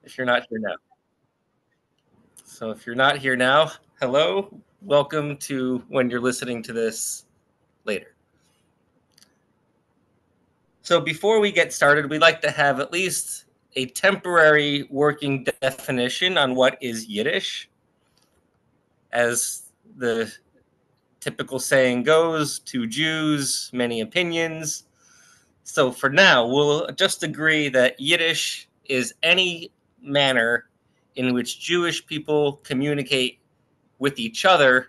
if you're not here now. So if you're not here now, hello, welcome to when you're listening to this later. So before we get started, we'd like to have at least a temporary working definition on what is Yiddish. As the typical saying goes, to Jews, many opinions. So for now, we'll just agree that Yiddish is any manner in which Jewish people communicate with each other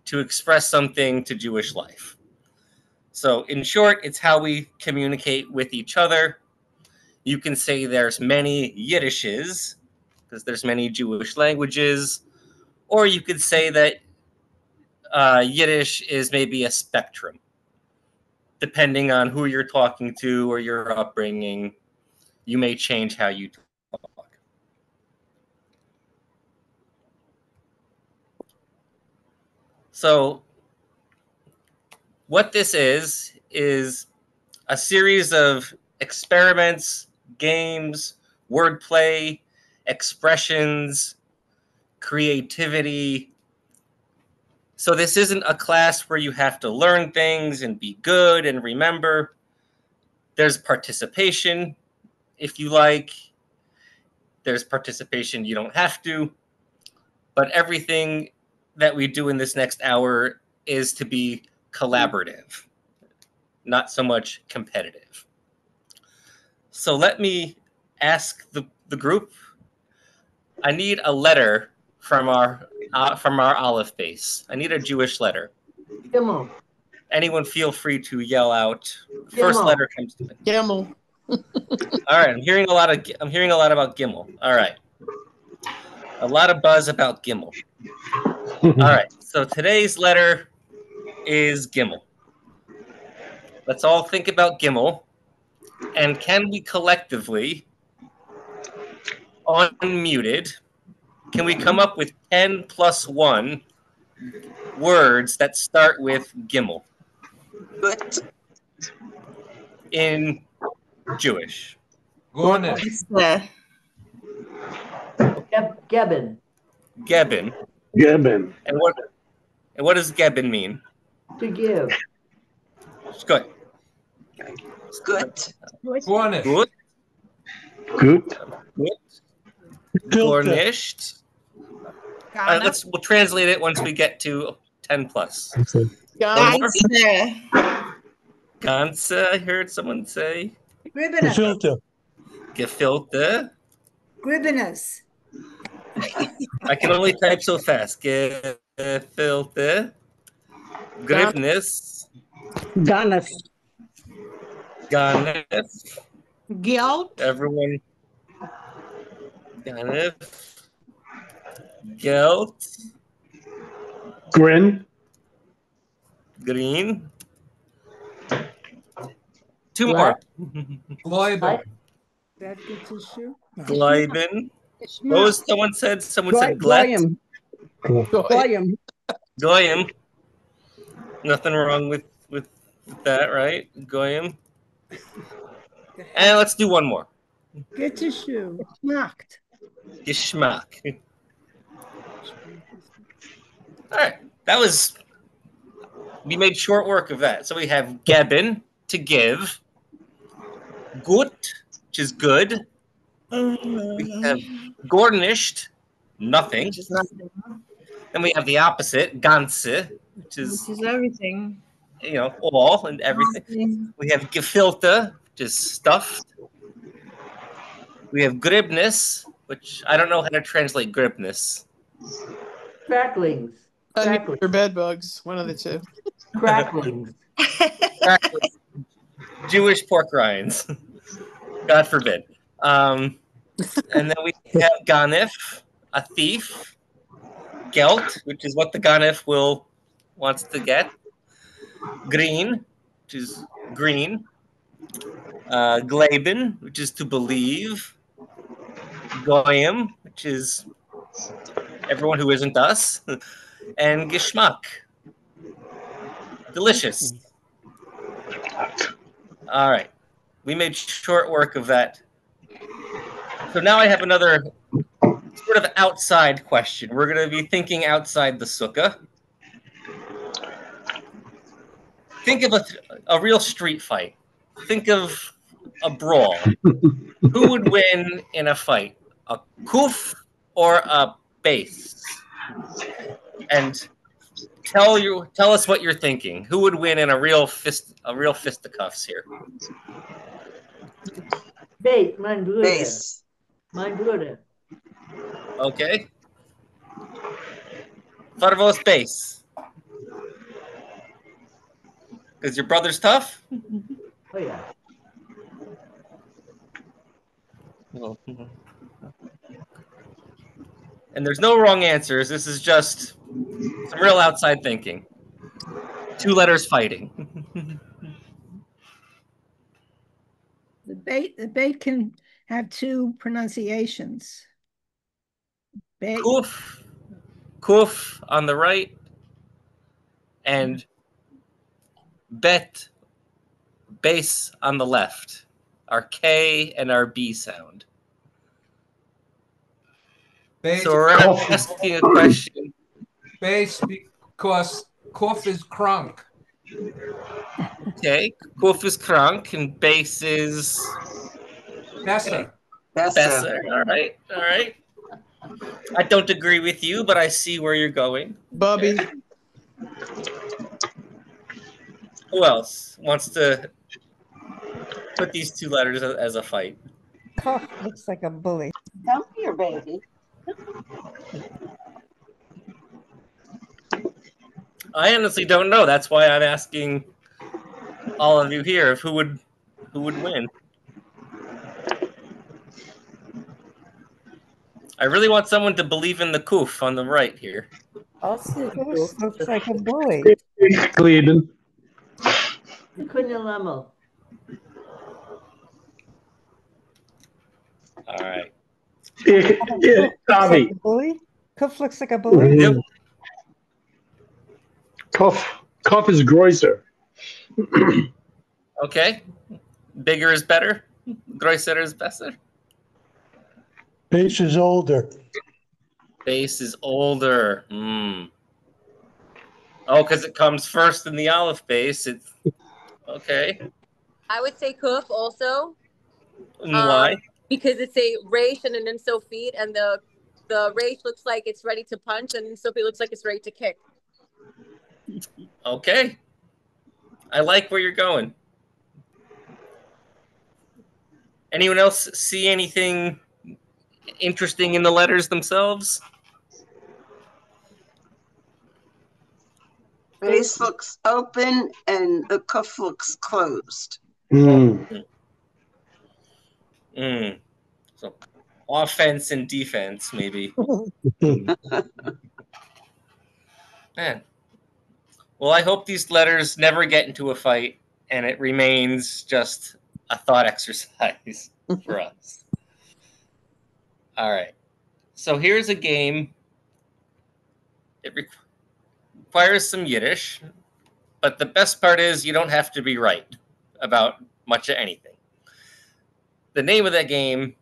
to express something to Jewish life. So in short, it's how we communicate with each other. You can say there's many Yiddishes, because there's many Jewish languages, or you could say that Yiddish is maybe a spectrum, depending on who you're talking to or your upbringing. You may change how you talk. So what this is a series of experiments, games, wordplay, expressions, creativity. So this isn't a class where you have to learn things and be good and remember. There's participation if you like. There's participation you don't have to. But everything that we do in this next hour is to be collaborative, not so much competitive. So let me ask the group. I need a letter from our olive base. I need a Jewish letter. Gimel. Anyone feel free to yell out. Gimel. First letter comes to me. Gimel. All right, I'm hearing a lot about Gimel. All right. A lot of buzz about Gimel. All right. So today's letter is Gimel. Let's all think about Gimel. And can we collectively, unmuted, can we come up with 10 plus 1 words that start with Gimel? Good. In Jewish. Gebin. Gebin. Gebin. And what does Gebin mean? To give. Good. Good. Good. Good. Gornished. We'll translate it once we get to 10 plus. Ganze. Ganze, I heard someone say. Gefilte. Gefilte. Gribbinus. I can only type so fast. Gefilte. Gribnis. Ganef. Ganef. Geld. Everyone. Ganef. Geld. Grin. Green. 2 more. That gets issue. Gleiben. What was someone said? Someone said glet. Goyim. Goyim. Nothing wrong with that, right? Goyim. And let's do one more. Get issue. Knocked. Geschmack. All right. That was. We made short work of that. So we have geben, to give. Gut, which is good. We have gornished, nothing. Which is nothing. Then we have the opposite, ganze, which is everything. All and everything. We have gefilte, which is stuffed. We have gribnis, which I don't know how to translate gribnis. Cracklings. Or bed bugs, one of the two. Cracklings. Jewish pork rinds. God forbid. And then we have ganef, a thief. Gelt, which is what the ganef wants to get. Green, which is green. Gleben, which is to believe. Goyim, which is everyone who isn't us. And Geschmack, delicious. All right. We made short work of that. So now I have another sort of outside question. We're going to be thinking outside the sukkah. Think of a real street fight. Think of a brawl. Who would win in a fight? A kuf or a base? And tell us what you're thinking. Who would win in a real fisticuffs here? Base, mein Bruder. Base. Mein Bruder. Okay. Farvos base. Because your brother's tough? Oh, yeah. And there's no wrong answers. This is just some real outside thinking. 2 letters fighting. The bait can have 2 pronunciations. Bait. Kuf on the right, and bet, base on the left. Our K and our B sound. Base, So we're asking a question. base because Kuf is crunk. Okay, Kuf is krank and base is Besser. Besser. All right. I don't agree with you, but I see where you're going. Bubby. Okay. Who else wants to put these 2 letters as a fight? Cough looks like a bully. Come here, baby. I honestly don't know. That's why I'm asking all of you here who would win. I really want someone to believe in the kuf on the right here. Also, looks like a bully. Cleveland. Kunalamo. All right. Tommy. Bully? Cuff looks like a bully. Yep. Cough is grosser. Okay. Bigger is better. Größer is besser. Base is older. Base is older. Oh, because it comes first in the Aleph base. It's okay. I would say kuf also. And why? Because it's a resh and an insofit, and the resh looks like it's ready to punch, and insofit looks like it's ready to kick. Okay. I like where you're going. Anyone else see anything interesting in the letters themselves? Base looks open and the cuff looks closed. So offense and defense, maybe. Man. Well, I hope these letters never get into a fight and it remains just a thought exercise for us. All right. So here's a game. It requires some Yiddish, but the best part is you don't have to be right about much of anything. The name of that game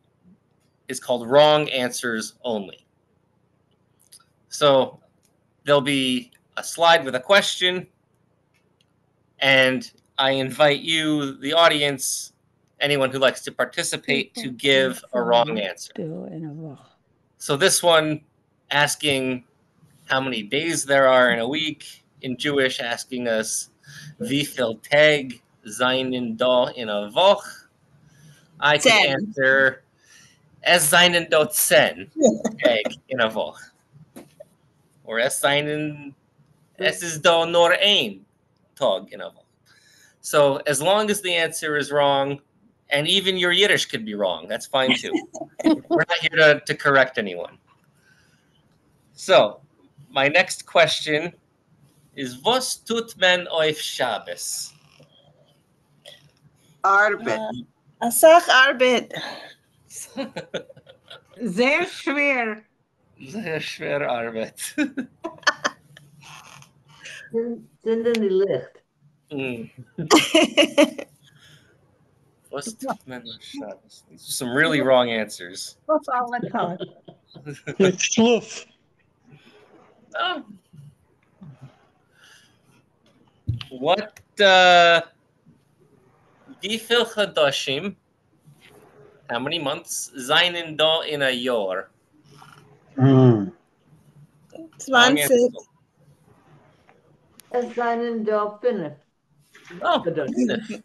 is called Wrong Answers Only. So there'll be a slide with a question, and I invite you, the audience, anyone who likes to participate, to give a wrong answer. So this one asking how many days there are in a week. In Jewish, asking us wie viel Tag seinen da in a Woche. I could answer es seinen dort 10 Tag in a Woche. Or es ist da nur ein Tag in a Woche. So as long as the answer is wrong, and even your Yiddish could be wrong, that's fine too. We're not here to correct anyone. So my next question is, was tut men auf Shabbos? Arbeit. Asach Arbeit. Sehr schwer. Sehr schwer Arbeit. Sind in die Licht. Was tut men auf Shabbos? These are some really wrong answers. What's all the time? Sloof. Oh. What wie viel Chodoshim, how many months, seinen da in a year? Long 20. answer. Es seinen da fünf. Oh, fünf.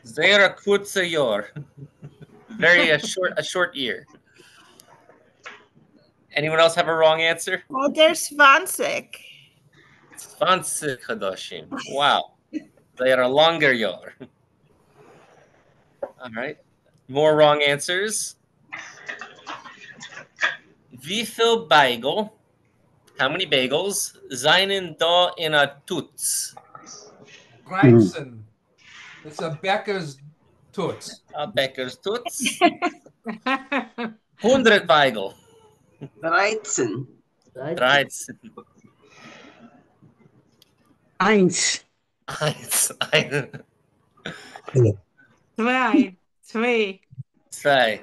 Sehr kurze Jahr. Very a short year. Anyone else have a wrong answer? Oh, there's 20. 20 Chodoshim. Wow. They are a longer Yar. All right. More wrong answers. Wie viel Bagel? How many bagels? Seinen da in a Tutz. Reizen. It's a Becker's toots. A Becker's Tutz. 100 Bagel. Reizen. 13. Eins. Eins. Zwei. Zwei. Zwei.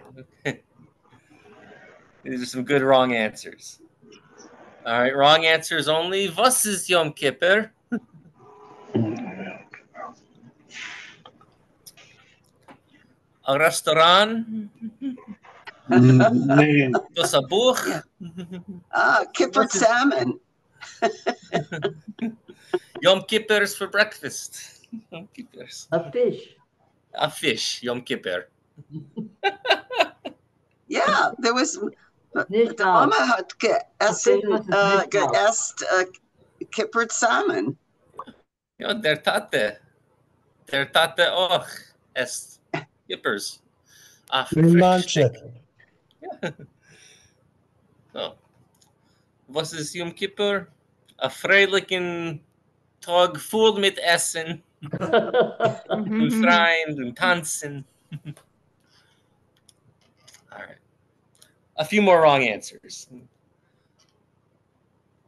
These are some good wrong answers. All right, wrong answers only. Was ist Yom Kippur? A restaurant? Man. Was a Buch? Ah, kippered What is- salmon. Yom Kippur's for breakfast. Yom Kippur's. A fish. A fish, Yom Kippur. Yeah, there was. Nicht The out. Mama had geäst kippered salmon. Ja, der Tate. Der Tate auch esst Kippers. Ah, Manche. Oh. Was ist Yom Kippur? A freilichen Tag voll mit Essen und Freien und Tanzen. All right. A few more wrong answers.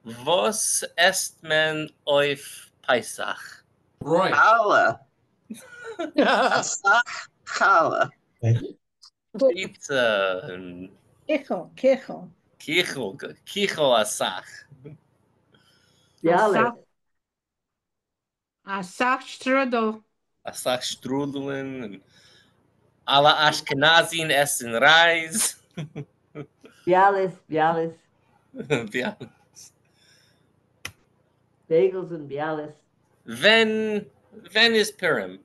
Was esst man auf Pesach? Roy. Challah. Asach challah. Pizza and Kichel. Kichel. kichel asach. Bialis. Asach strudel. Asach strudeln and alle Ashkenazin essen Reis. Bialis. Bialis. Ja. Bagels and Bialis. When is Purim?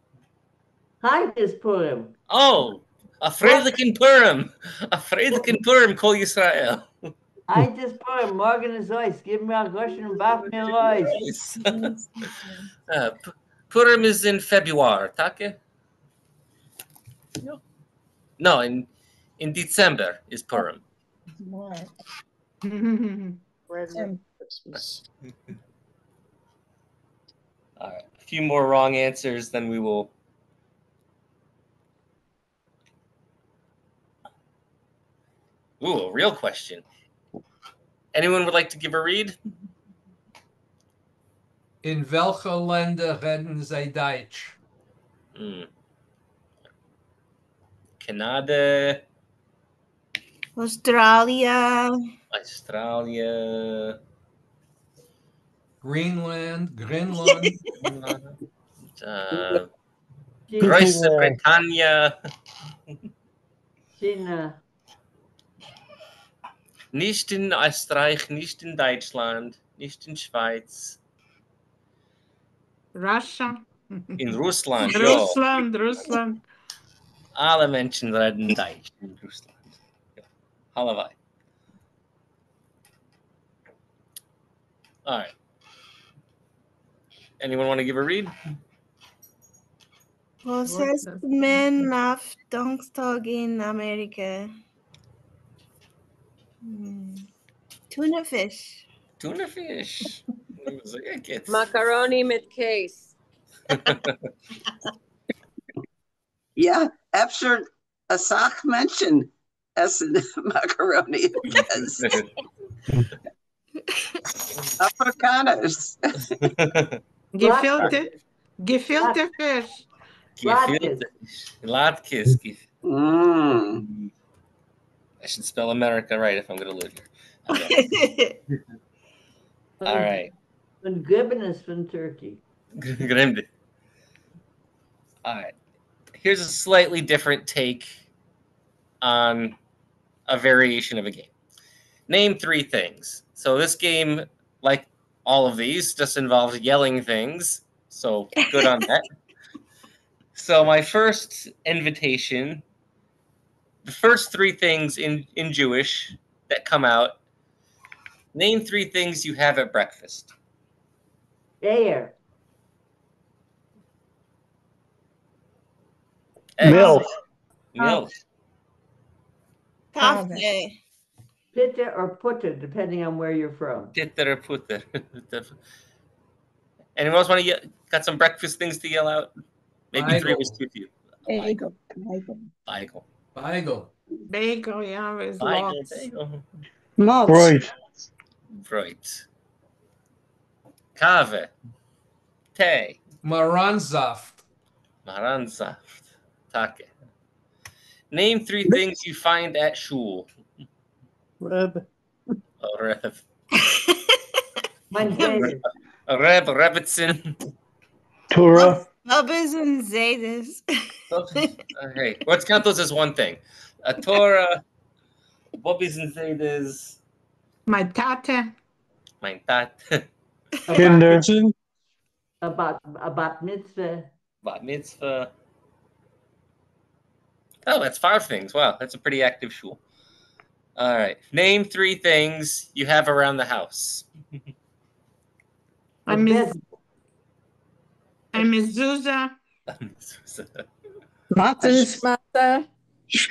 Hi, is Purim. Oh, a Freilichen Purim. A Freilichen Purim, Kol Yisrael. I just Purim. Morgen is ice. Give me a Russian and bath me rice. Purim is in February, take? No, in December is Purim. What? Christmas. All right, a few more wrong answers, then we will. Ooh, a real question. Anyone would like to give a read? In welche Länder reden sie Deutsch? Canada, Australia. Australia, Greenland. Große Britannia, China. nicht in Österreich, nicht in Deutschland, nicht in Schweiz, Russia. in Russland, ja. Russland. Alle Menschen reden Deutsch in Russland. Ja. Halavai. All right. Anyone want to give a read? Was heißt man auf Donnerstag in Amerika? Tuna fish. Tuna fish. Sehr geht's. Macaroni mit Case. Yeah, after Asach mentioned essen macaroni. Yes. Afrikaners. Gefilte fish. Latkes. Mm. I should spell America right if I'm going to live here. All right. Und Gibbon is from Turkey. Grimd. All right. Here's a slightly different take on a variation of a game. Name 3 things. So this game, like all of these, just involves yelling things. So good on that. So my first invitation, the first 3 things in Jewish that come out. Name 3 things you have at breakfast. Air. Eggs. Milk. Milk. Coffee. Pitta or putta, depending on where you're from. Pitter or putter. Anyone else want to got some breakfast things to yell out? Maybe 3 was too few. Bagel. Bagel. Bagel. Bagel, yeah, with Bagel. lots. Bagel. Malt. Right. Right. Kave. Te. Maransaft. Maransaft. Take. Name 3 things you find at shul. Rub. A Reb. Mein David. A Reb. A Rebbitzin. Torah. Bubbas and Zetas. Okay. Let's count those as one thing. A Torah. Bobbies and Zedas. My tate. Mein Tat. Kinder. About mitzvah. Bat mitzvah. Oh, that's 5 things. Wow, that's a pretty active shul. All right. Name 3 things you have around the house. A mezuzah. Matzahs. Mata.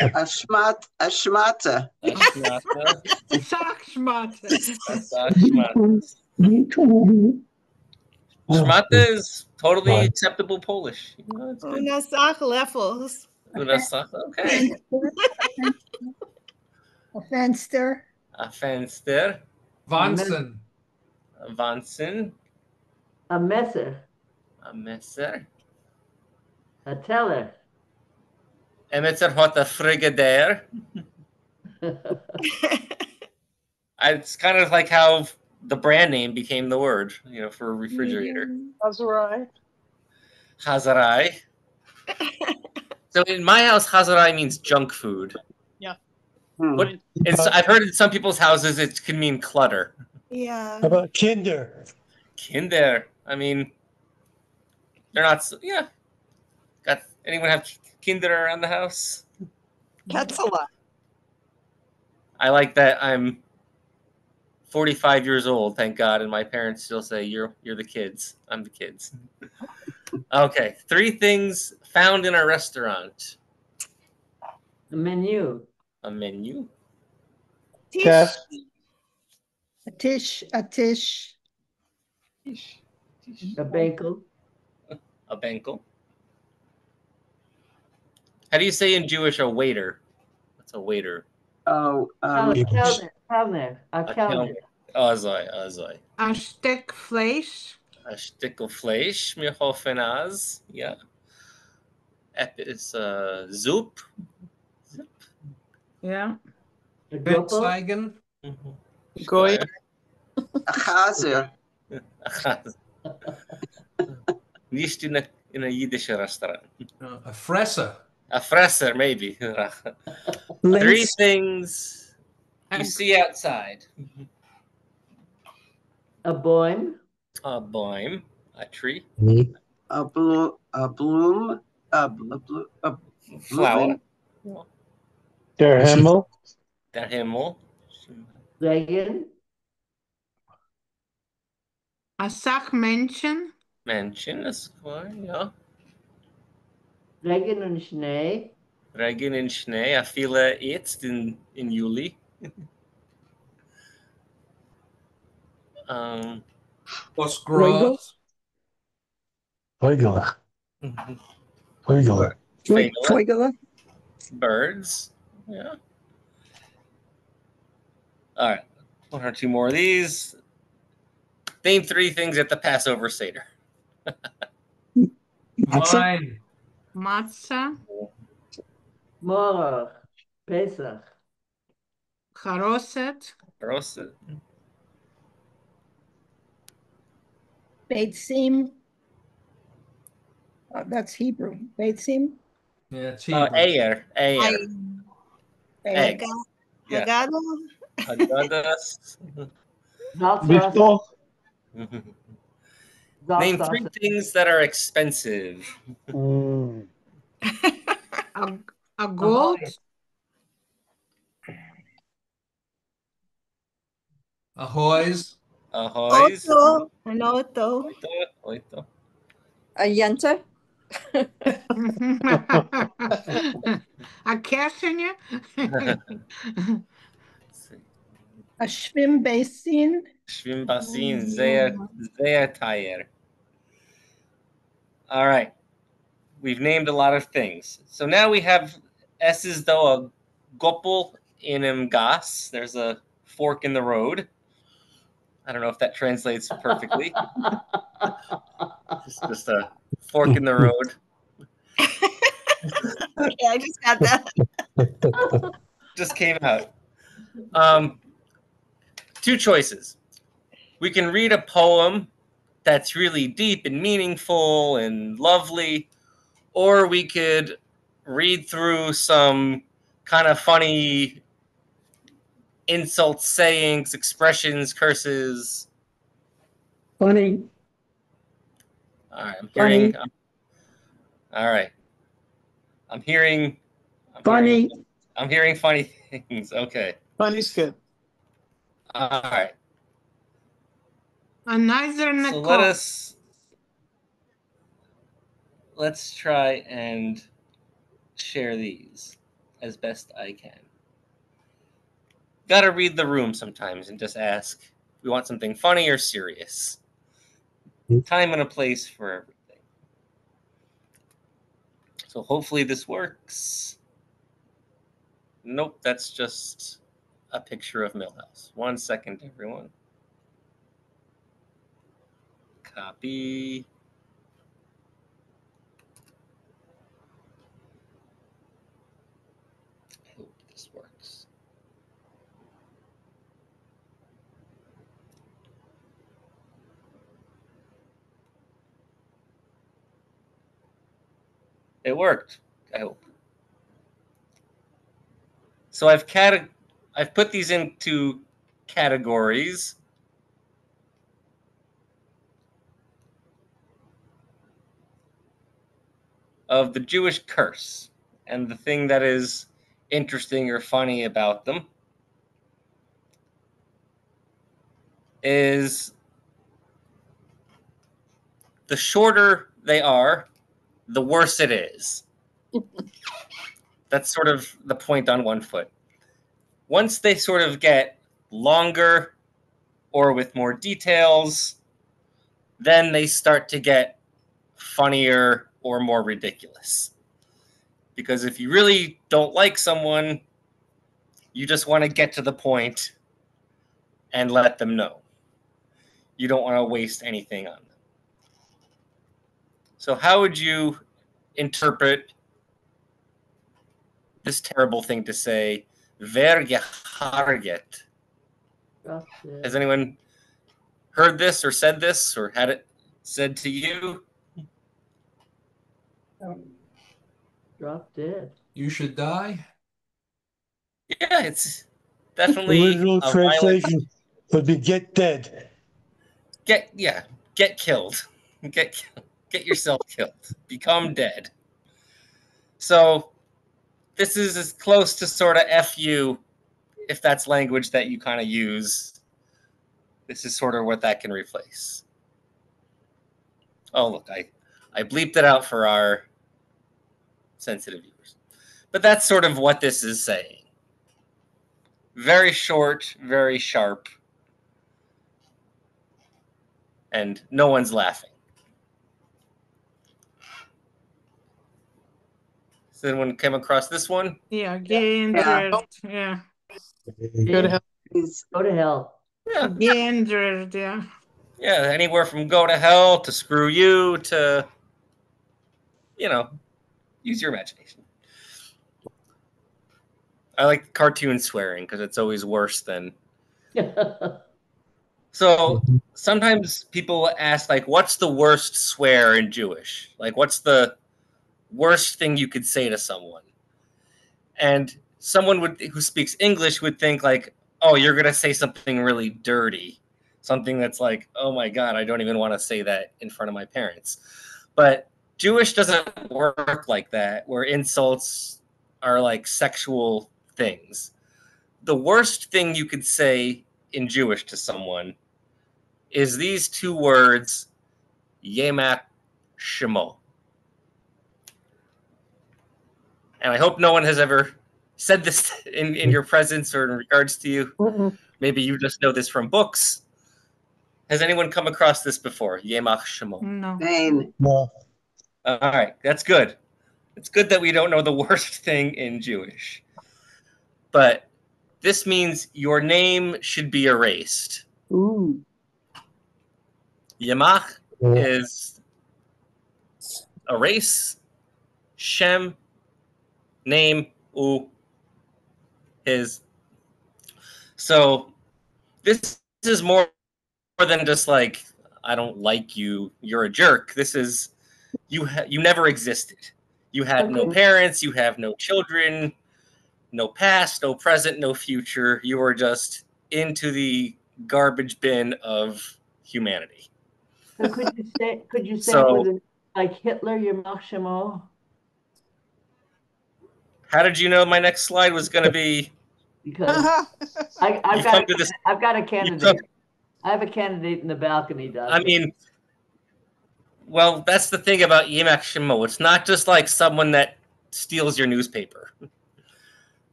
A shmata. Sock schmata. Shmata is totally acceptable Polish. You know, it's good. Unasach leffels. Okay. A fenster. A fenster. Vansen. A Vansen. A messer. A messer. A teller. Emetzer hat a frigadaire. It's kind of like how the brand name became the word, for a refrigerator. That's right. Chazarai. So in my house, chazarai means junk food. Yeah. But I've heard in some people's houses it can mean clutter. Yeah. How about Kinder? Kinder. I mean, they're not. Yeah. Got anyone have Kinder around the house? That's a lot. I like that. I'm 45 years old, thank God, and my parents still say you're the kids. I'm the kids. Okay, 3 things found in a restaurant. A menu. A menu. Tish. A tish. A tish. A bankel. A bankel. How do you say in Jewish a waiter? What's a waiter? Oh, A kellner. A A kellner. Azoi. A Stück Fleisch. A Stückel Fleisch, mir hoffen az. Yeah. It's Soup. Yeah. A gruppel. Benzeigen. Goy. a chazer. Nicht in a Yiddish restaurant. A fresser. A fresser, maybe. 3 things you see outside. A boim. A boim, a tree. A bloom. A Flower. Der Himmel. Der Himmel. Regen. A Sachmenschen. Menschen ist klar, ja. Regen und Schnee. Regen und Schnee, a viele jetzt in Juli. Was groß. Vögel. Vögel. Birds. Yeah. All right. 1 or 2 more of these. Name 3 things at the Passover Seder. Wine. Matzah. Morach. Pesach. Charoset. Charoset. Beit seam. That's Hebrew. Beit seam. Yeah, it's Hebrew. Ayer. I- Egg. Yeah. Haggadah. Haggadas. Bishko. Name 3 things that are expensive. Mm. A gold. Ahoy's. Ahoy's. Auto. An auto. Oito. A yenta. A kersenje. A schwim basin. Schwimmbasin. Sehr teuer. All right. We've named a lot of things. So now we have S is though a gopel in gas. There's a fork in the road. I don't know if that translates perfectly. Just a fork in the road. Yeah, I just got that. Just came out. 2 choices. We can read a poem that's really deep and meaningful and lovely, or we could read through some kind of funny insults, sayings, expressions, curses. Funny. All right, I'm Funny. hearing. All right, I'm hearing. Funny. I'm hearing funny things. Okay. Funny's good. All right. A nicer So Nicole. let's try and share these as best I can. Got to read the room sometimes and just ask, we want something funny or serious? Time and a place for everything. So hopefully this works. Nope, that's just a picture of Millhouse. 1 second, everyone. Copy. I hope this works. It worked, I hope. So I've put these into categories. Of the Jewish curse and the thing that is interesting or funny about them is the shorter they are, the worse it is. That's sort of the point on one foot. Once they sort of get longer or with more details, then they start to get funnier or more ridiculous. Because if you really don't like someone, you just want to get to the point and let them know. You don't want to waste anything on them. So how would you interpret this terrible thing to say, wer geharget? Has anyone heard this or said this or had it said to you? Drop dead. You should die. Yeah, it's definitely Original a violent. translation would be get dead. Get killed. Get yourself killed. Become dead. So this is as close to sort of FU, if that's language that you kind of use. This is sort of what that can replace. Oh, look, I bleeped it out for our sensitive viewers. But that's sort of what this is saying. Very short, very sharp. And no one's laughing. Has anyone came across this one? Yeah, Gendred. Yeah. Go to hell. Go to hell. Yeah. Gendred, yeah. Yeah, anywhere from go to hell to screw you to, use your imagination. I like cartoon swearing because it's always worse than. So sometimes people ask, like, what's the worst swear in Jewish? Like, what's the worst thing you could say to someone? And someone who speaks English would think, like, oh, you're going to say something really dirty. Something that's like, oh my God, I don't even want to say that in front of my parents. But Jewish doesn't work like that, where insults are like sexual things. The worst thing you could say in Jewish to someone is these two words, Yemak Shemo. And I hope no one has ever said this in your presence or in regards to you. Maybe you just know this from books. Has anyone come across this before? Yemak Shemo. No. Pain. No. All right, that's good. It's good that we don't know the worst thing in Jewish. But this means your name should be erased. Ooh. Yemach is erase, Shem, name, U, his. So this is more than just like, I don't like you, you're a jerk. This is, you never existed. You had no parents, you have no children, no past, no present, no future. You were just into the garbage bin of humanity. So could you say So- it with like Hitler, your Shemo? How did you know my next slide was going to be? Because I've You've got come to this- I've got a candidate. I have a candidate in the balcony, Doug. I mean, well, that's the thing about Yemak Shemo. It's not just like someone that steals your newspaper.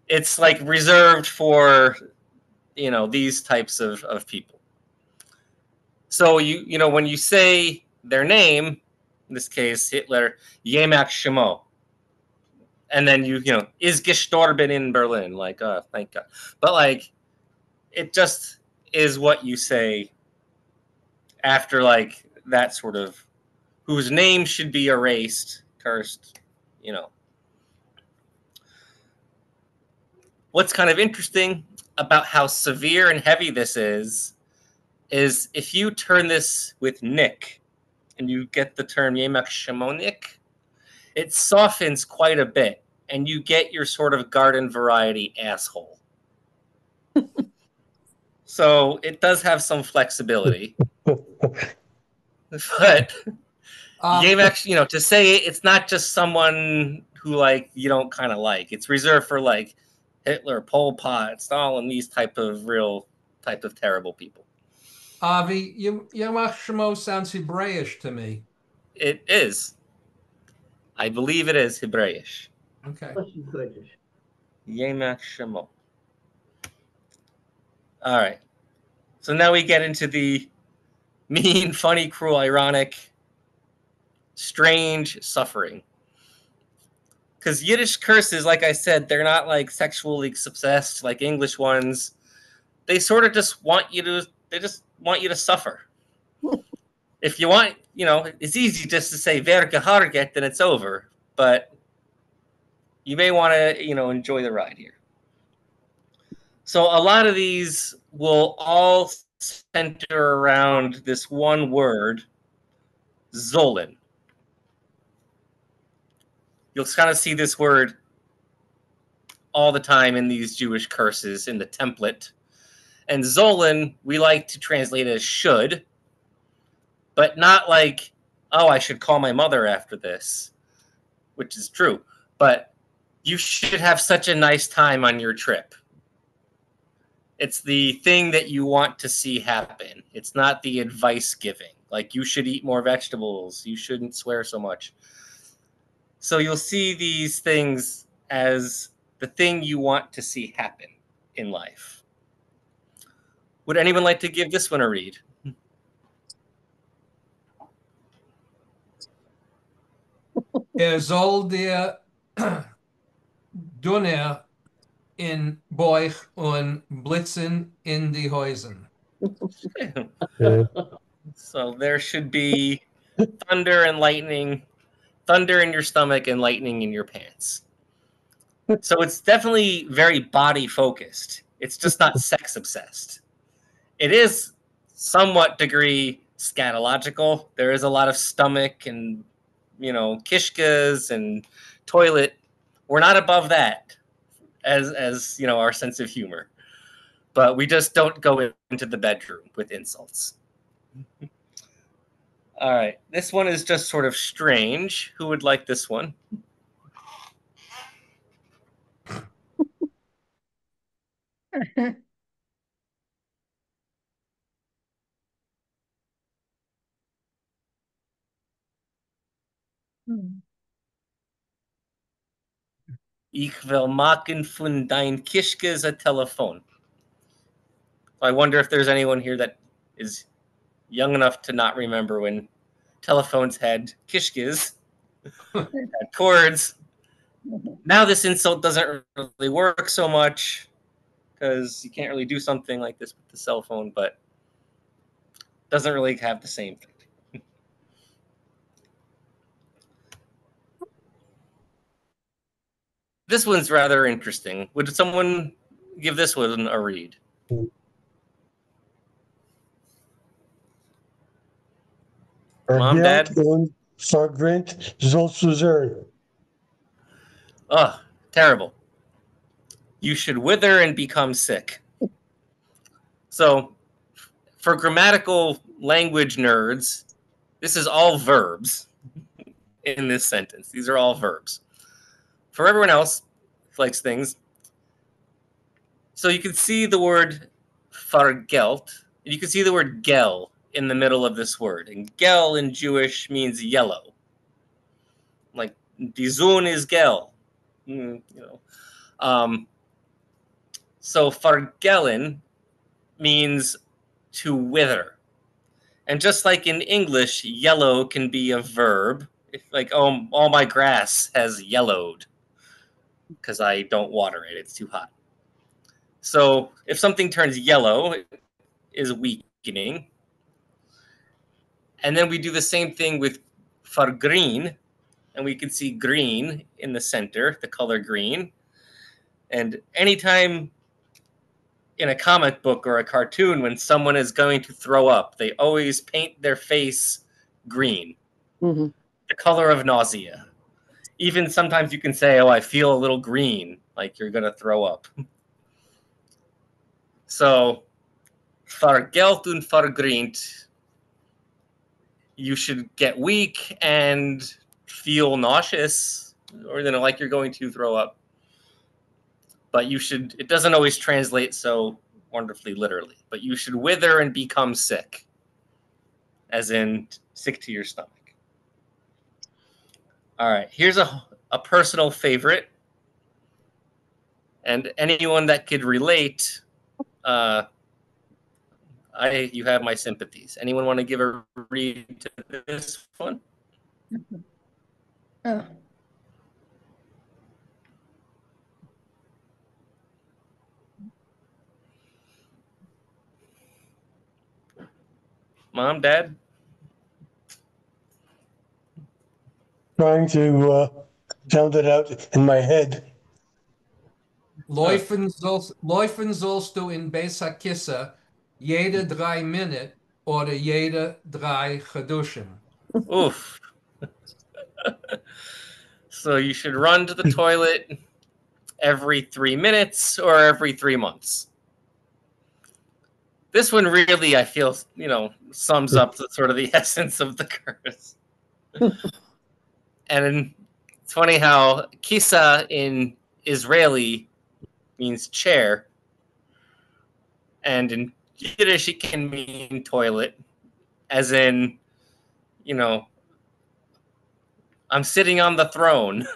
It's like reserved for, these types of people. So you know when you say their name, in this case Hitler, Yemak Shemo, and then you is gestorben in Berlin, like thank God, but like it just is what you say after like that sort of whose name should be erased, cursed, What's kind of interesting about how severe and heavy this is if you turn this with Nick and you get the term Yemak Shemonik, it softens quite a bit and you get your sort of garden variety asshole. So it does have some flexibility. But Yemak, to say it's not just someone who like you don't kind of like. It's reserved for like Hitler, Pol Pot, Stalin, these type of terrible people. Avi, Yamach Shemo sounds Hebraish to me. It is. I believe it is Hebraish. Okay. Yemak Shemo. All right. So now we get into the mean, funny, cruel, ironic, strange suffering. Because Yiddish curses, like I said, they're not like sexually obsessed like English ones. They sort of just want you to suffer. If you want, it's easy just to say wer geharget, then it's over. But you may want to, enjoy the ride here. So a lot of these will all center around this one word, Zolan. You'll kind of see this word all the time in these Jewish curses in the template. And Zolan, we like to translate as should, but not like, oh, I should call my mother after this, which is true. But you should have such a nice time on your trip. It's the thing that you want to see happen. It's not the advice giving. Like, you should eat more vegetables. You shouldn't swear so much. So you'll see these things as the thing you want to see happen in life. Would anyone like to give this one a read? Soll dir Donner in Beuch und Blitzen in die Häusen. So there should be thunder and lightning, thunder in your stomach and lightning in your pants. So it's definitely very body focused. It's just not sex obsessed. It is somewhat degree scatological. There is a lot of stomach and, kishkas and toilet. We're not above that as our sense of humor. But we just don't go into the bedroom with insults. All right. This one is just sort of strange. Who would like this one? Ich will machen von dein Kischkes a telephone. I wonder if there's anyone here that is young enough to not remember when telephones had kishkes, had cords. Now this insult doesn't really work so much because you can't really do something like this with the cell phone, but doesn't really have the same thing. This one's rather interesting. Would someone give this one a read? Mom, Dad? Und vergrinnt sollst du sein. Oh, terrible. You should wither and become sick. So, for grammatical language nerds, this is all verbs in this sentence. These are all verbs. For everyone else, likes things. So you can see the word vergelt. You can see the word gel in the middle of this word. And gel in Jewish means yellow. Like, die Sonne is gel. So vergellen means to wither. And just like in English, yellow can be a verb. Like, oh, all my grass has yellowed because I don't water it. It's too hot. So if something turns yellow, it is weakening. And then we do the same thing with vergreen. And we can see green in the center, the color green. And anytime in a comic book or a cartoon when someone is going to throw up, they always paint their face green, the color of nausea. Even sometimes you can say, oh, I feel a little green, like you're going to throw up. So, vergelt und vergrient, you should get weak and feel nauseous, or like you're going to throw up. But it doesn't always translate so wonderfully literally, but you should wither and become sick, as in sick to your stomach. All right, here's a personal favorite, and anyone that could relate, you have my sympathies. Anyone want to give a read to this one? Oh. Mom, Dad? Trying to sound it out in my head. Laufen sollst du in Besa Kissa jede 3 Minuten oder jede 3 geduschen. Oof. So you should run to the toilet every 3 minutes or every 3 months. This one really, I feel, sums up sort of the essence of the curse. And it's funny how kisa in Israeli means chair, and in Yiddish it can mean toilet, as in, I'm sitting on the throne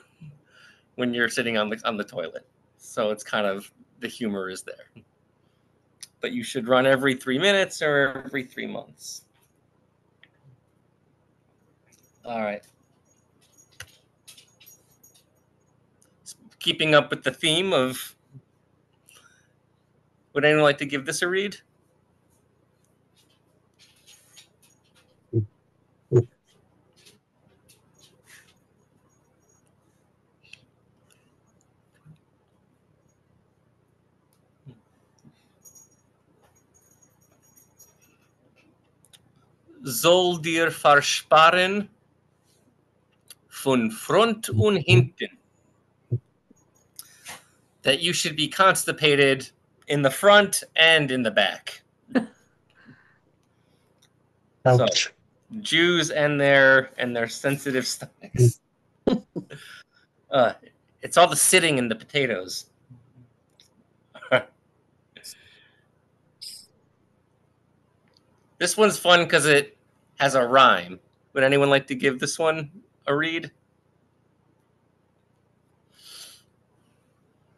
when you're sitting on the toilet. So it's kind of, the humor is there. But you should run every 3 minutes or every 3 months. All right. Keeping up with the theme of, would anyone like to give this a read? soll dir versparen von Front und hinten. That you should be constipated in the front and in the back. So, Ouch. Jews and their sensitive stomachs. It's all the sitting in the potatoes. This one's fun because it has a rhyme. Would anyone like to give this one a read?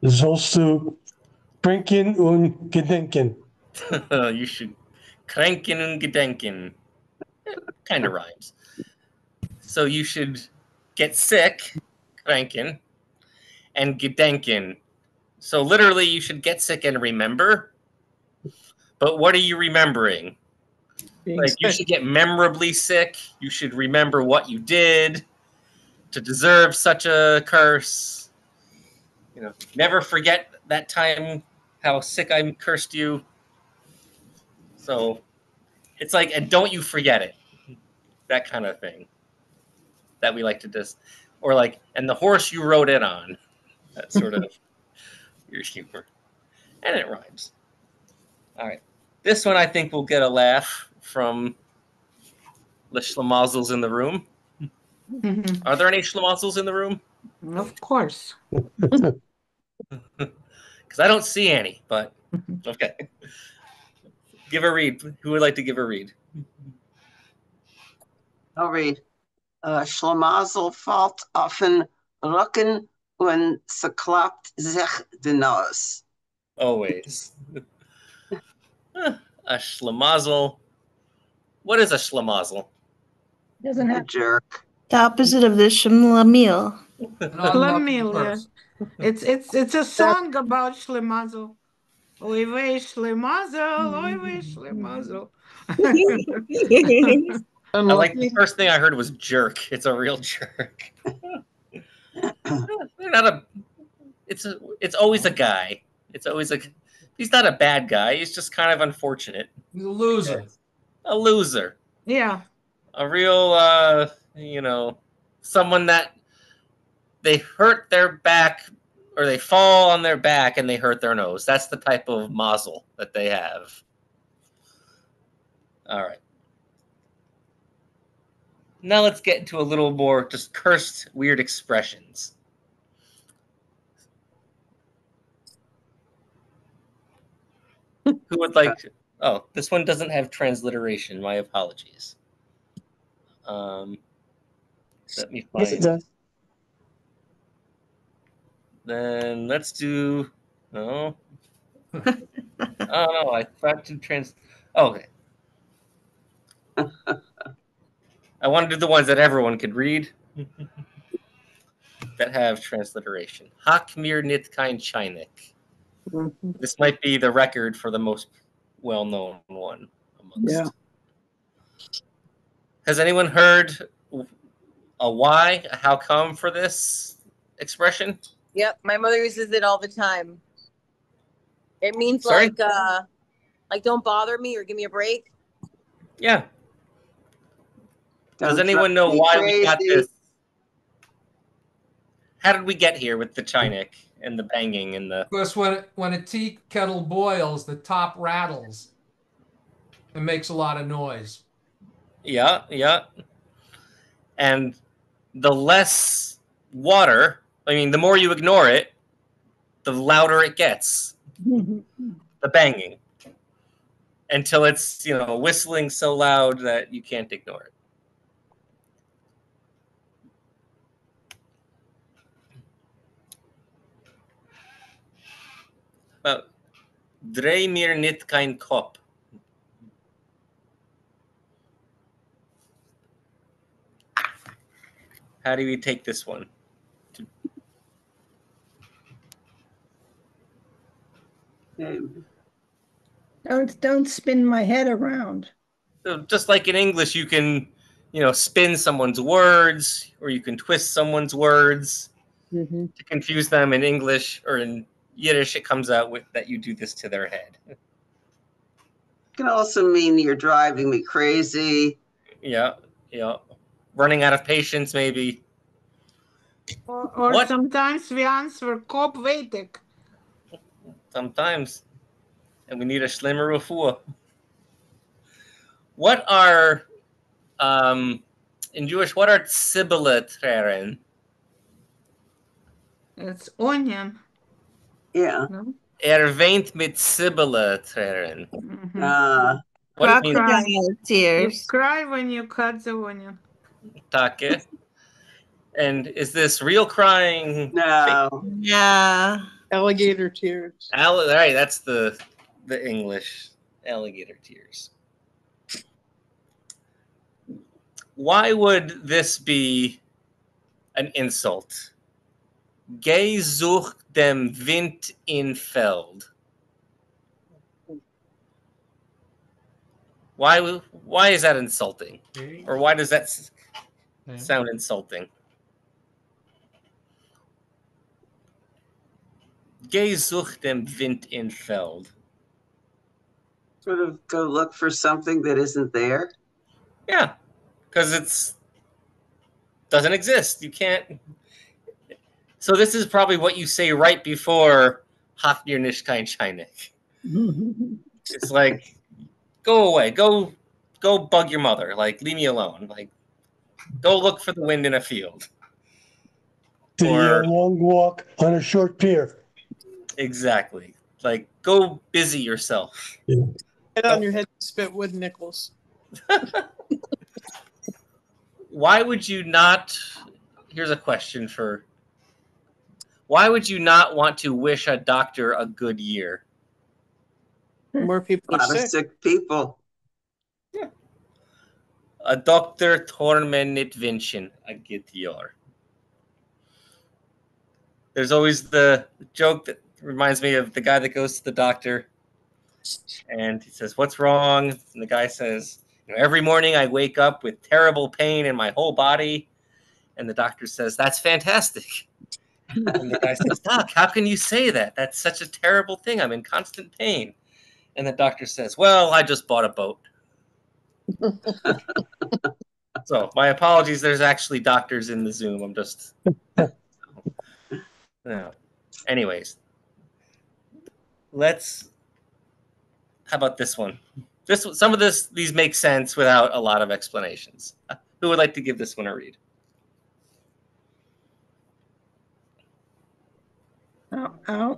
Sollst du trinken und gedenken. You should kränken und gedenken. Kind of rhymes. So you should get sick, kränken, and gedenken. So literally, you should get sick and remember. But what are you remembering? Like you should get memorably sick. You should remember what you did to deserve such a curse. You know, never forget that time how sick I cursed you. So it's like, and don't you forget it. That kind of thing that we like to just, or like, and the horse you rode it on. That sort of your humor. And it rhymes. All right. This one I think will get a laugh from the schlemazzles in the room. Are there any schlemazzles in the room? Of course. Because I don't see any, but okay. Give a read. Who would like to give a read? I'll read. Schlamazel fällt auf den Rücken und verklappt sich die Nase. Always. A schlemazel. What is a schlemazel? Doesn't A have jerk. The opposite of the schlemiel. An unlucky Schlemiel, yeah. person. It's a song about Schlemazel. Oy vey Schlemazel, oy vey Schlemazel. I like the first thing I heard was jerk. It's a real jerk. They're not a. It's always a guy. It's always a. He's not a bad guy. He's just kind of unfortunate. He's a loser. A loser. Yeah. A real, someone that they hurt their back or they fall on their back and they hurt their nose. That's the type of mazel that they have. All right. Now let's get into a little more just cursed, weird expressions. Who would like to? Oh, this one doesn't have transliteration. My apologies. Let me Yes, it find. does. Then let's do. No. Oh no! I thought to trans. Oh, okay. I want to do the ones that everyone could read that have transliteration. Hak mir nit kein Chinik. This might be the record for the most well-known one amongst. Yeah. Has anyone heard a why, a how come for this expression? Yep, my mother uses it all the time. It means Sorry? like don't bother me or give me a break. Yeah. Does Don't anyone know drive me why we got crazy. this? How did we get here with the Chinik and the banging and the? Of course, when a tea kettle boils, the top rattles. It makes a lot of noise. Yeah, yeah. And the less water, I mean, the more you ignore it, the louder it gets. The banging. Until it's, whistling so loud that you can't ignore it. Dreh mir nit kein Kopf. How do we take this one? Don't spin my head around. So just like in English, you can, spin someone's words, or you can twist someone's words to confuse them. In English or in Yiddish, it comes out with that you do this to their head. Can also mean you're driving me crazy. Yeah, yeah. Running out of patience, maybe. Or What? sometimes we answer kop weet ik. Sometimes. And we need a schlimmer refuah. What are, in Jewish, what are tzibbelet? It's onion. Yeah. No? Weint mit tzibbelet. Mhm. What You means cry. Crocodile You tears. cry when you cut the onion. take? And is this real crying? No. Yeah. Alligator tears. All right, that's the English alligator tears. Why would this be an insult? Geh such dem Wind in Feld. Why is that insulting? Or why does that sound insulting? Geh such dem Wind in Feld. Sort of go look for something that isn't there. Yeah, because it's doesn't exist. You can't. So this is probably what you say right before "Hach dir nicht kein Scheinig." It's like, go away, go bug your mother. Like, leave me alone. Like, go look for the wind in a field. The long walk on a short pier. Exactly. Like, go busy yourself. Head on your head, spit wood nickels. Why would you not? Here's a question for. Why would you not want to wish a doctor a good year? More people A are lot of sick. sick people. A doctor tormen nit wünschen a good year. There's always the joke that reminds me of the guy that goes to the doctor and he says, "What's wrong?" And the guy says, "Every morning I wake up with terrible pain in my whole body." And the doctor says, "That's fantastic." And the guy says, "Doc, how can you say that? That's such a terrible thing. I'm in constant pain." And the doctor says, "Well, I just bought a boat." So my apologies. There's actually doctors in the Zoom. I'm just. No. Anyways, how about this one? Some of these make sense without a lot of explanations. Who would like to give this one a read? Die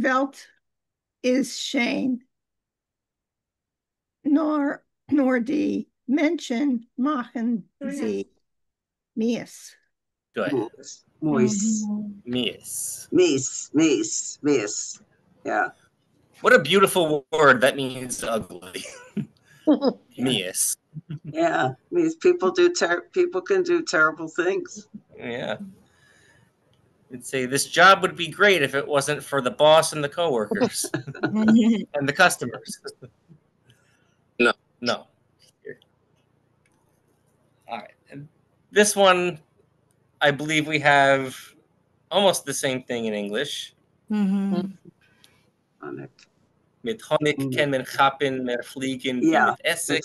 Welt is Shane. Nor die Menschen machen sie Mies. Good. Moist. Mies. Mies. Yeah. What a beautiful word. That means ugly. Mies. Yeah. Means people can do terrible things. Yeah. You'd say this job would be great if it wasn't for the boss and the coworkers and the customers. No. All right. And this one, I believe we have almost the same thing in English. Mit Honig kann man chappen, mehr fliegen wie mit Essig.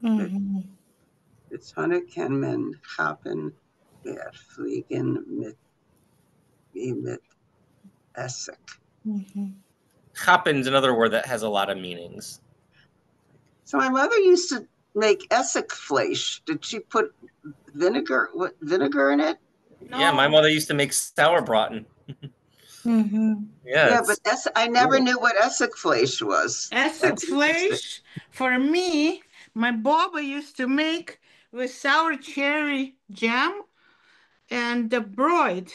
Mit Honig kann man chappen, mehr fliegen wie mit Essig. Chappen is another word that has a lot of meanings. So my mother used to make Essigfleisch. Did she put vinegar in it? No. Yeah, my mother used to make sauerbraten. Yeah, but I never knew what Essigfleisch was. Essigfleisch, for me, my Baba used to make with sour cherry jam and the broid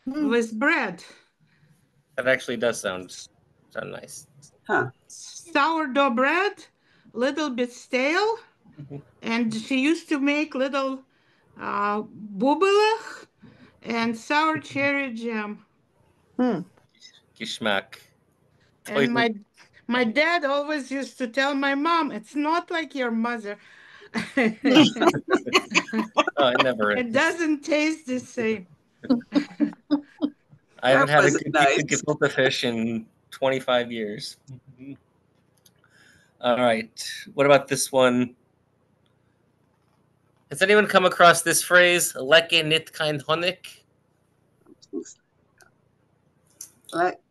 with bread. That actually does sound nice. Huh. Sourdough bread, little bit stale, and she used to make little boebelig and sour cherry jam. Geschmack. And my dad always used to tell my mom, "It's not like your mother." Oh, it never is. It doesn't taste the same. I haven't had a That good wasn't nice. gefilte fish in 25 years. All right. What about this one? Has anyone come across this phrase? Lekke nit kein Honig?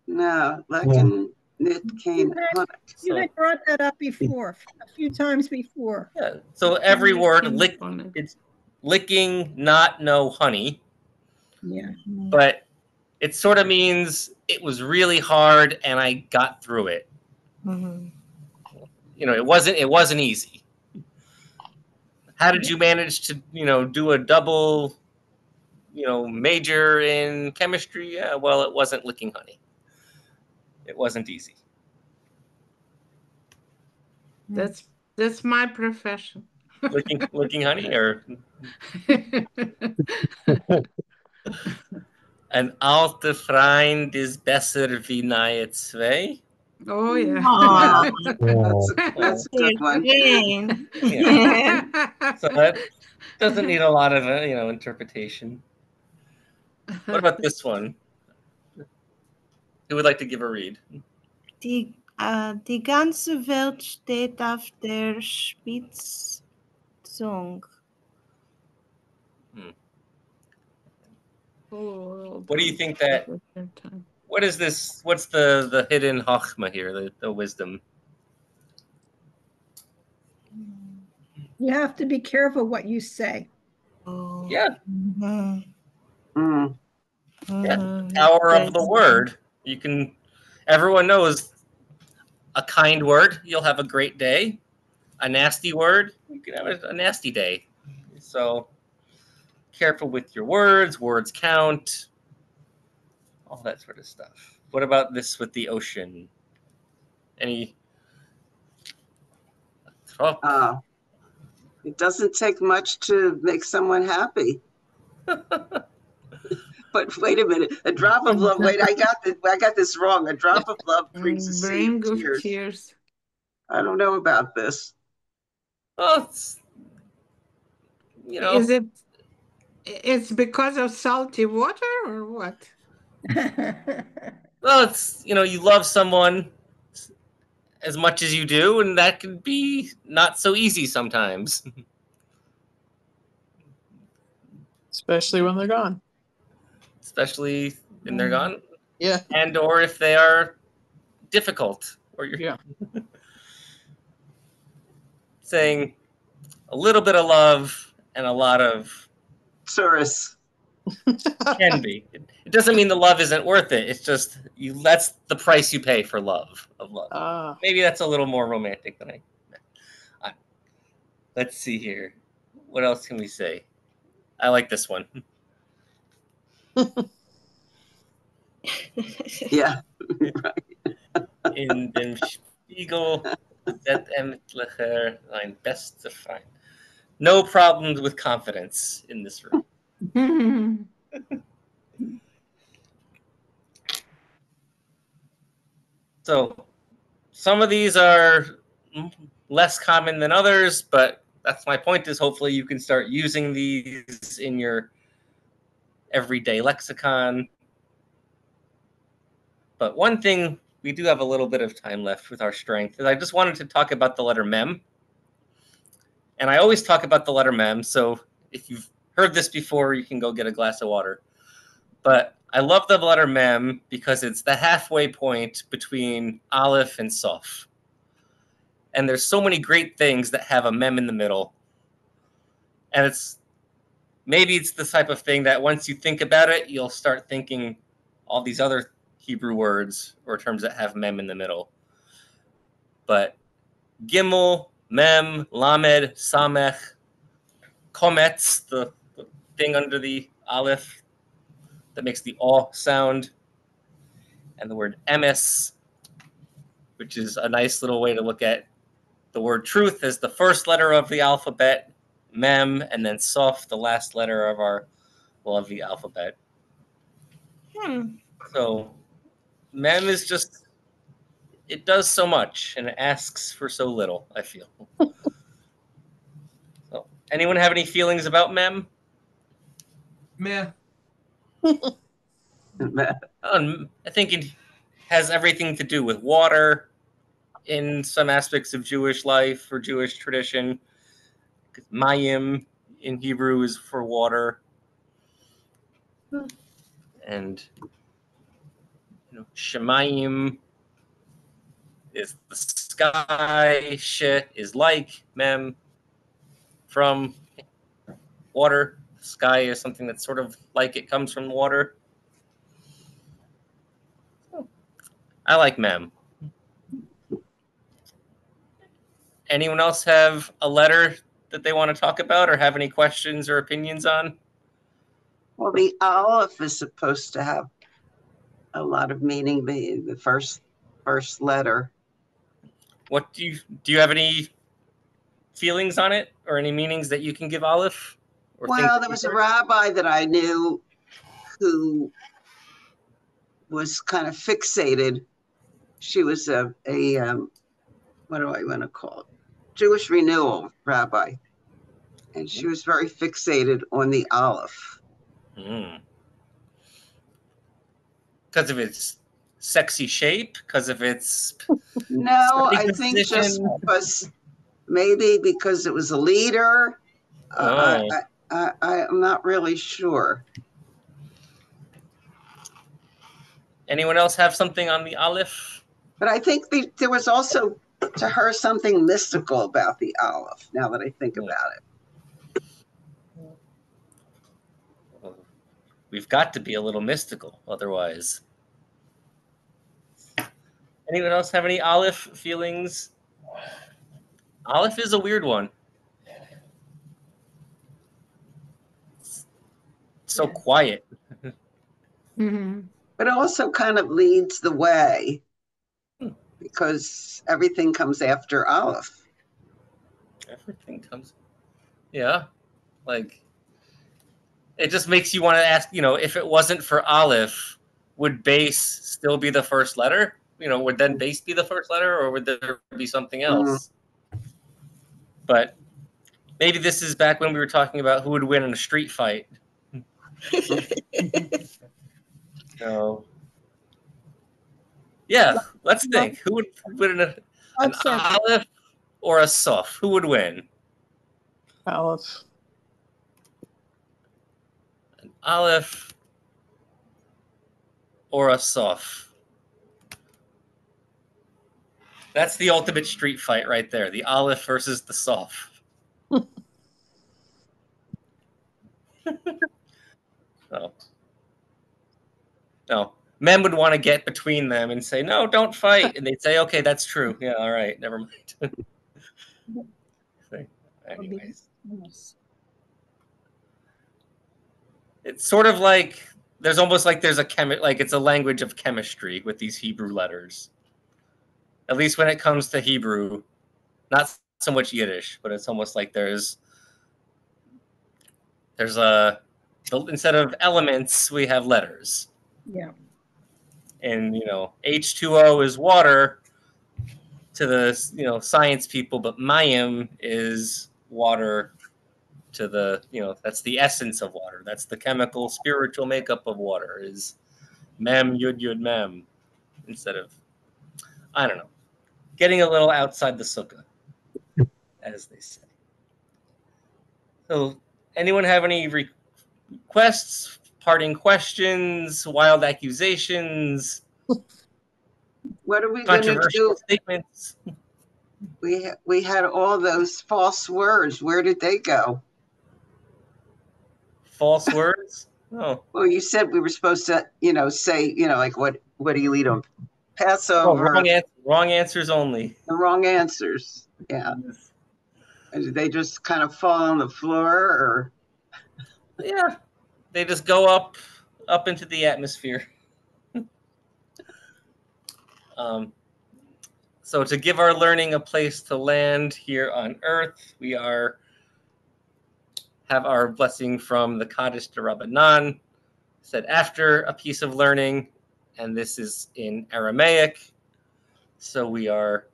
No, lecken nit kein Honig. You had brought that up before, a few times before. Yeah. So every word, Honig. it's licking, not no honey. Yeah. But it sort of means it was really hard and I got through it. Mhm. You know, it wasn't easy. How did you manage to, do a double, major in chemistry? Well, it wasn't licking honey. It wasn't easy. That's my profession. Licking honey, or an alte Freund is besser wie neue zwei. Oh yeah. Aw, That's a good one. Jane. Yeah. So that doesn't need a lot of interpretation. What about this one? Who would like to give a read? Die ganze Welt steht auf der Spitzung. What do you think that? What is this? What's the hidden chachma here? The wisdom. You have to be careful what you say. Oh. Yeah. Mhm. Mm. Yeah. Mhm. Power of the word. You can. Everyone knows a kind word, you'll have a great day. A nasty word, you can have a nasty day. So careful with your words. Words count. All that sort of stuff. What about this with the ocean? Any? It doesn't take much to make someone happy. But wait a minute, a drop of love. Wait, I got this wrong. A drop of love brings a sea of tears. I don't know about this. Well, Is it? It's because of salty water or what? Well, it's you love someone as much as you do, and that can be not so easy sometimes. Especially when they're gone. Especially when they're gone. Yeah. And or if they are difficult, or you're saying a little bit of love and a lot of tourists. Can be. It doesn't mean the love isn't worth it. It's just that's the price you pay for love. Maybe that's a little more romantic than I. Let's see here. What else can we say? I like this one. Yeah. In dem Spiegel that Ämtlicher ein bester Freund. No problems with confidence in this room. So some of these are less common than others, but that's my point, is hopefully you can start using these in your everyday lexicon. But one thing, we do have a little bit of time left with our strength, is I just wanted to talk about the letter mem. And I always talk about the letter mem, so if you've heard this before, you can go get a glass of water. But I love the letter mem because it's the halfway point between aleph and sof. And there's so many great things that have a mem in the middle. And maybe it's the type of thing that once you think about it, you'll start thinking all these other Hebrew words or terms that have mem in the middle. But gimel, mem, lamed, samech, kometz, the thing under the aleph that makes the aw sound, and the word emes, which is a nice little way to look at the word truth as the first letter of the alphabet, mem, and then sof, the last letter of our lovely alphabet. So mem is just, it does so much and it asks for so little, I feel. So, anyone have any feelings about mem? Meh. I think it has everything to do with water, in some aspects of Jewish life or Jewish tradition. Mayim in Hebrew is for water. And Shemayim is the sky. She is like. Mem from water. Sky is something that's sort of like it comes from water. I like mem. Anyone else have a letter that they want to talk about or have any questions or opinions on? Well, the aleph is supposed to have a lot of meaning, the first letter. What do you have any feelings on it or any meanings that you can give aleph? Or well, there was a rabbi that I knew who was kind of fixated. She was a what do I want to call it? Jewish renewal rabbi. And she was very fixated on the aleph. Because of its sexy shape? Because of its no, I think just because maybe because it was a leader. I'm not really sure. Anyone else have something on the aleph? But I think there was also to her something mystical about the aleph, now that I think about it. We've got to be a little mystical, otherwise. Anyone else have any aleph feelings? Aleph is a weird one. It's so quiet. But it also kind of leads the way because everything comes after aleph. Everything comes. Yeah. Like, it just makes you want to ask, if it wasn't for aleph, would base still be the first letter? Would then base be the first letter, or would there be something else? But maybe this is back when we were talking about who would win in a street fight. So, yeah, let's think. Who would win an aleph or a sof? Who would win? Aleph. An aleph or a sof? That's the ultimate street fight right there. The aleph versus the sof. No. Men would want to get between them and say, no, don't fight. And they'd say, okay, that's true. Yeah, all right, never mind. Anyways. It's sort of like, there's almost like there's it's a language of chemistry with these Hebrew letters. At least when it comes to Hebrew, not so much Yiddish, but it's almost like there's instead of elements, we have letters. Yeah. And, H2O is water to the, science people, but mayim is water to the, that's the essence of water. That's the chemical, spiritual makeup of water is mem, yud, yud, mem, instead of, I don't know, getting a little outside the sukkah, as they say. So, anyone have any requests, parting questions, wild accusations? What are we going to do? Statements. We had all those false words. Where did they go? False words? Oh. Well, you said we were supposed to, say, like what do you eat on Passover? Oh, wrong answers only. The wrong answers. Yeah. Did they just kind of fall on the floor, or? Yeah, they just go up into the atmosphere. So to give our learning a place to land here on earth, we have our blessing from the Kaddish de Rabbanan, said after a piece of learning, and this is in Aramaic. So we are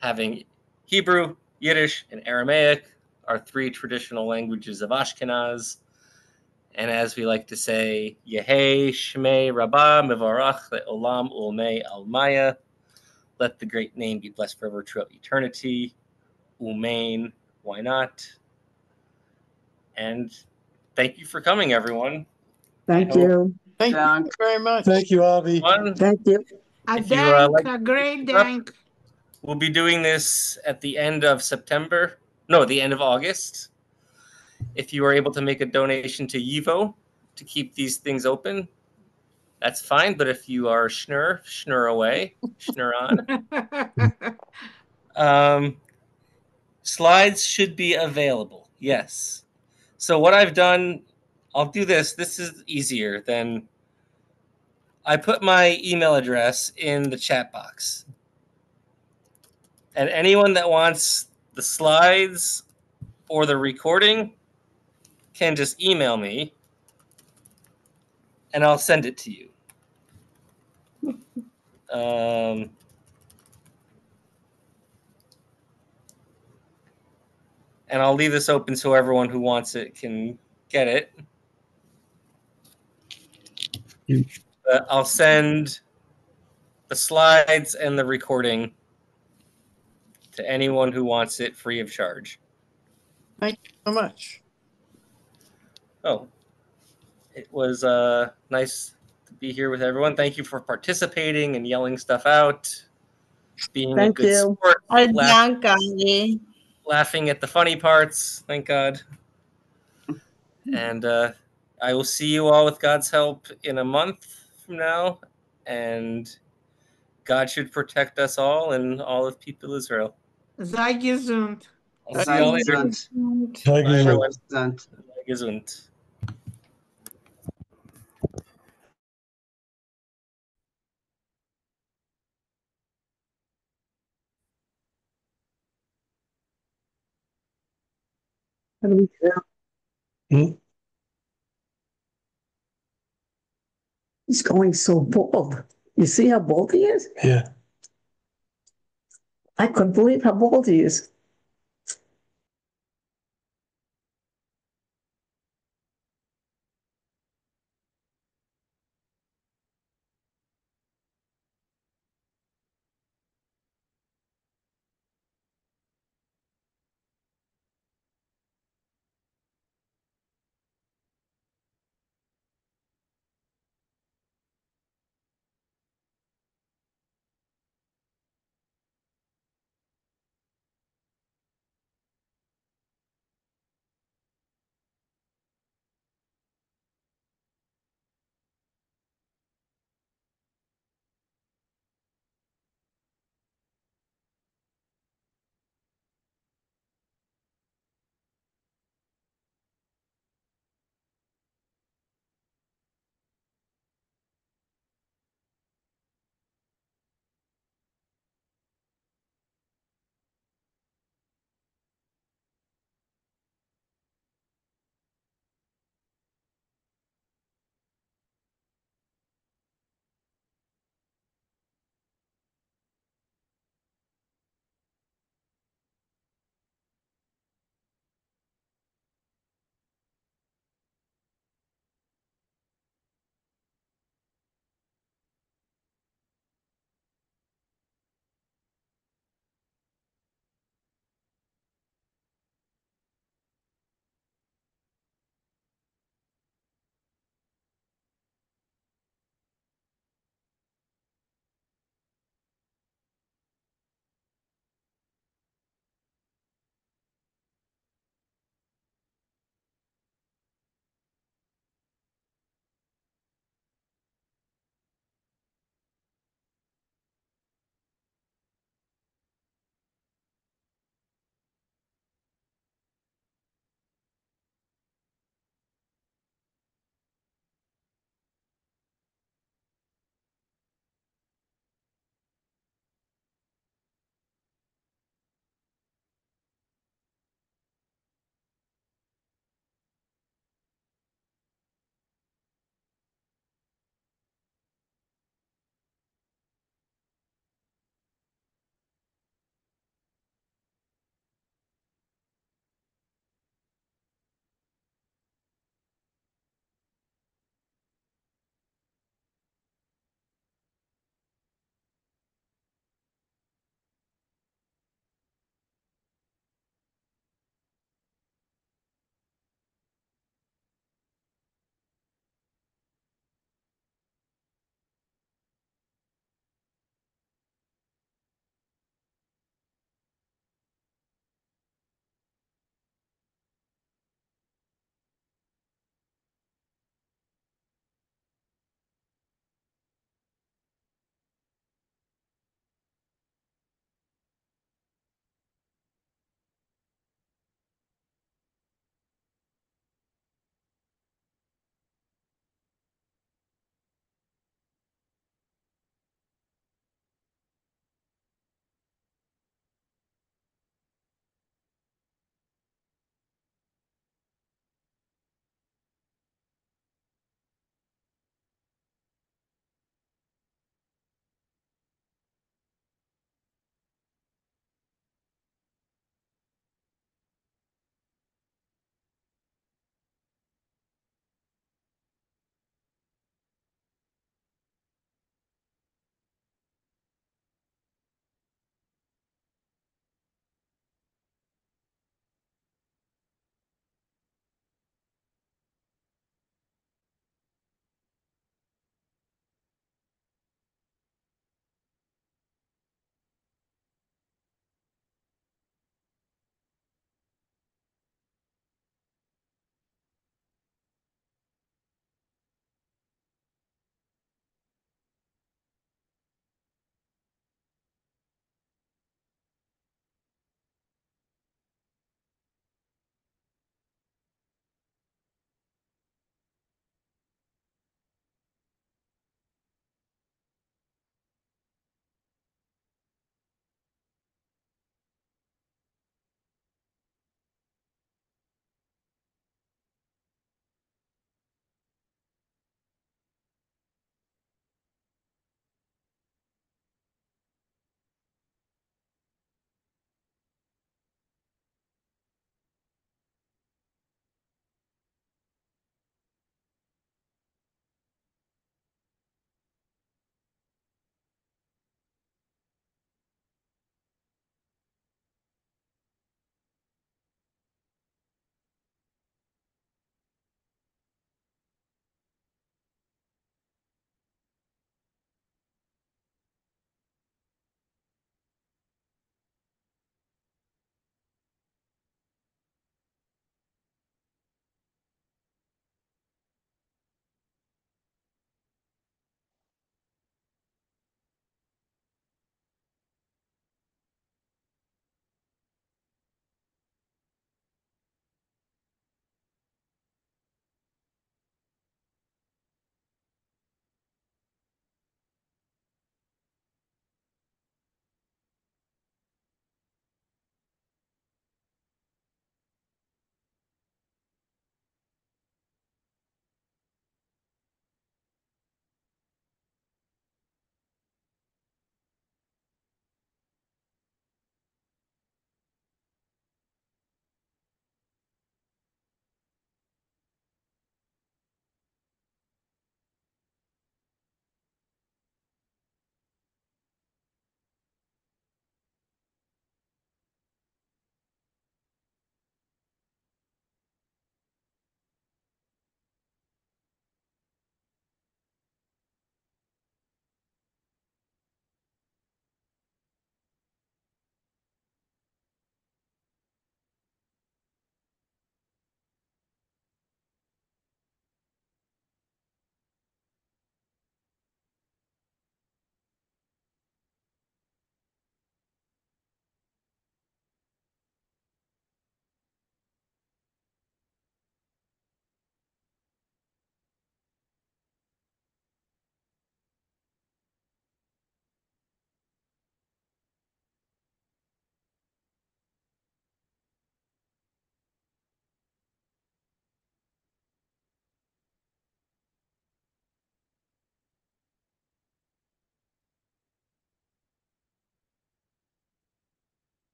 having Hebrew, Yiddish, and Aramaic, our three traditional languages of Ashkenaz. And as we like to say, Yehei Shmei Rabbah Mevarach Le'olam Ulmei Almaya. let the great name be blessed forever throughout eternity. Umain, why not? And thank you for coming, everyone. Thank you. Thank Dank. you very much. Thank you, Avi. Fun. Thank you. A If you, dank, like a great to up, dank. we'll be doing this at the end of September. No, the end of August. If you are able to make a donation to YIVO to keep these things open, that's fine. But if you are schnur away, schnur on. Slides should be available. Yes. So what I've done, I'll do this. This is easier than I put my email address in the chat box. And anyone that wants the slides or the recording can just email me and I'll send it to you. And I'll leave this open so everyone who wants it can get it. But I'll send the slides and the recording to anyone who wants it free of charge. Thank you so much. Oh, it was nice to be here with everyone. Thank you for participating and yelling stuff out, being a good sport, laughing at the funny parts. Thank God. And I will see you all with God's help in a month from now. And God should protect us all and all of people Israel. Sei gesund. I'll see you all later. Sei Bye, everyone. Gesund. Sei gesund. He's going so bald. You see how bald he is? Yeah. I couldn't believe how bald he is.